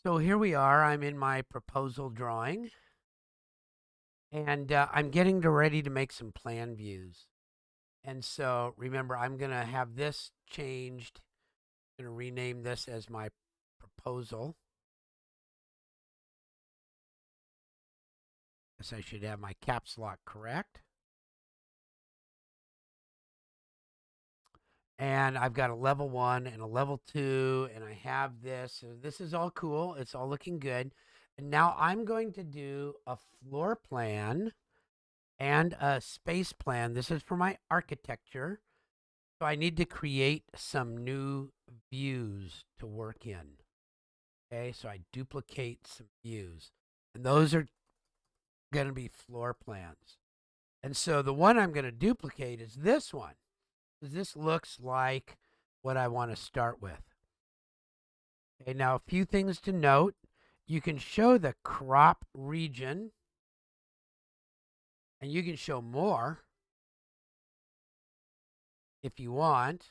So here we are. I'm in my proposal drawing, and I'm getting ready to make some plan views. And so remember, I'm going to have this changed. I'm going to rename this as my proposal. Guess I should have my caps lock correct. And I've got a level 1 and a level 2, and I have this. So this is all cool. It's all looking good. And now I'm going to do a floor plan and a space plan. This is for my architecture. So I need to create some new views to work in. Okay, so I duplicate some views. And those are going to be floor plans. And so the one I'm going to duplicate is this one. This looks like what I want to start with. Okay, now a few things to note. You can show the crop region, and you can show more if you want,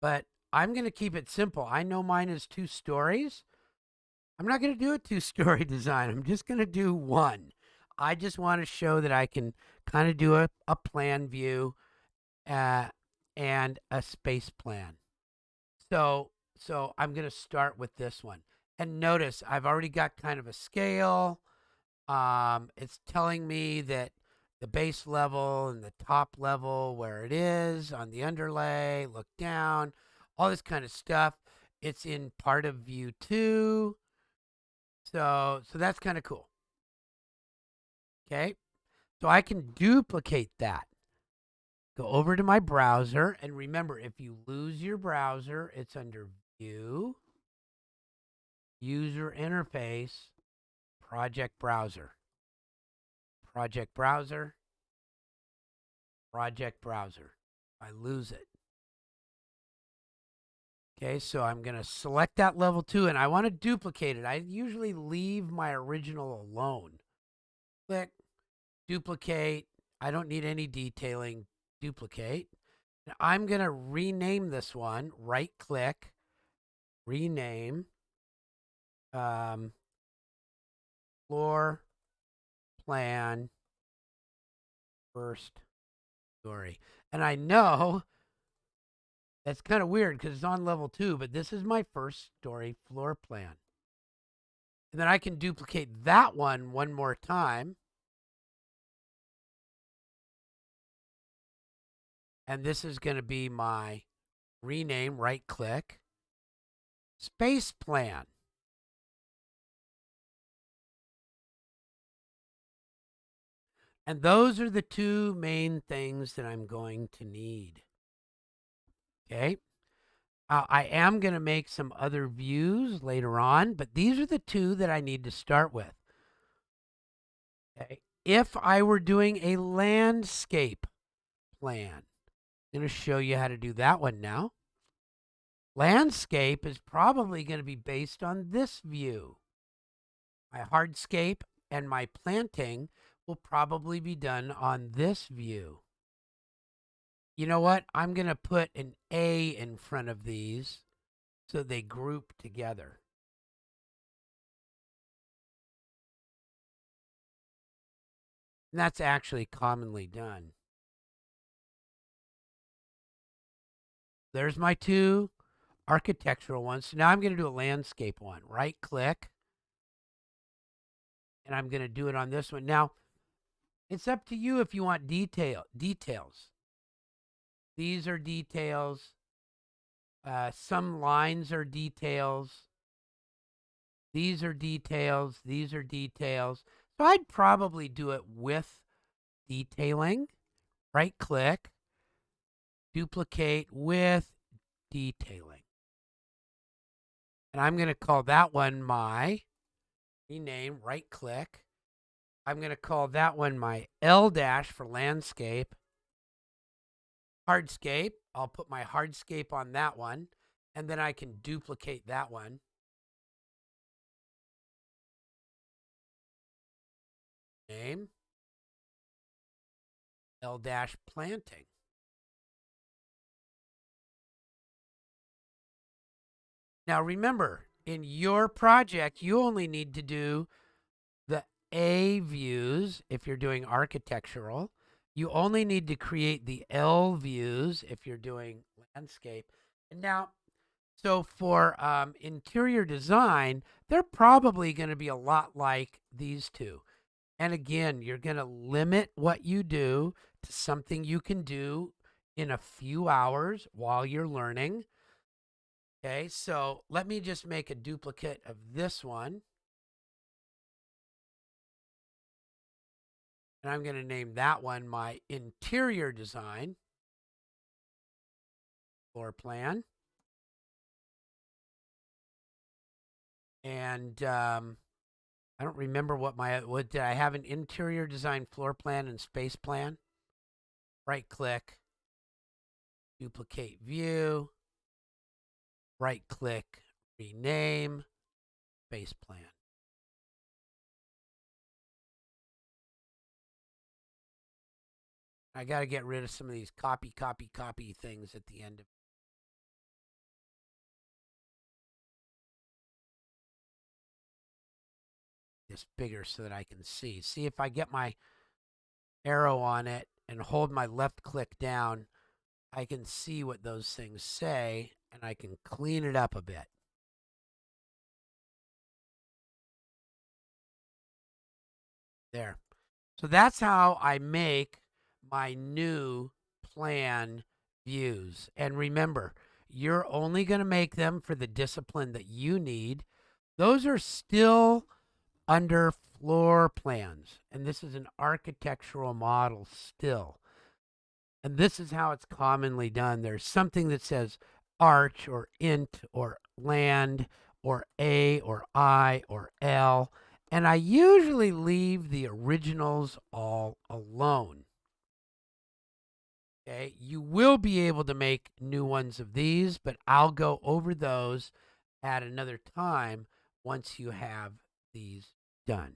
but I'm going to keep it simple. I know mine is 2 stories. I'm not going to do a 2-story design. I'm just going to do one. I just want to show that I can kind of do a plan view and a space plan. So I'm going to start with this one. And notice I've already got kind of a scale. It's telling me that the base level and the top level, where it is on the underlay, look down, all this kind of stuff. It's in part of view 2. So that's kind of cool. Okay. So I can duplicate that. Go over to my browser. And remember, if you lose your browser, it's under View, User Interface, Project Browser. Project Browser, Project Browser. I lose it. Okay, so I'm going to select that level 2, and I want to duplicate it. I usually leave my original alone. Click, duplicate. I don't need any detailing. Duplicate. And I'm going to rename this one. Right click, rename, floor plan, first story. And I know that's kind of weird because it's on level 2, but this is my first story floor plan. And then I can duplicate that one more time. And this is going to be my rename, right click, space plan. And those are the 2 main things that I'm going to need. Okay. I am going to make some other views later on, but these are the 2 that I need to start with. Okay. If I were doing a landscape plan, I'm going to show you how to do that one now. Landscape is probably going to be based on this view. My hardscape and my planting will probably be done on this view. You know what? I'm going to put an A in front of these so they group together. And that's actually commonly done. There's my 2 architectural ones. So now I'm going to do a landscape one. Right click. And I'm going to do it on this one. Now, it's up to you if you want details. These are details. Some lines are details. These are details. These are details. So I'd probably do it with detailing. Right click. Duplicate with detailing. And I'm going to call that one my rename. Right click. I'm going to call that one my L dash for landscape. Hardscape. I'll put my hardscape on that one. And then I can duplicate that one. Name. L dash planting. Now remember, in your project, you only need to do the A views if you're doing architectural. You only need to create the L views if you're doing landscape. And now, so for interior design, they're probably going to be a lot like these two. And again, you're going to limit what you do to something you can do in a few hours while you're learning. Okay, so let me just make a duplicate of this one. And I'm going to name that one my interior design floor plan. And I don't remember what did I have an interior design floor plan and space plan? Right click, duplicate view, right click, rename, space plan. I got to get rid of some of these copy things at the end of this bigger so that I can see. See if I get my arrow on it and hold my left click down, I can see what those things say and I can clean it up a bit. There. So that's how I make my new plan views. And remember, you're only going to make them for the discipline that you need. Those are still under floor plans. And this is an architectural model still. And this is how it's commonly done. There's something that says arch or int or land or A or I or L. And I usually leave the originals all alone. Okay, you will be able to make new ones of these, but I'll go over those at another time once you have these done.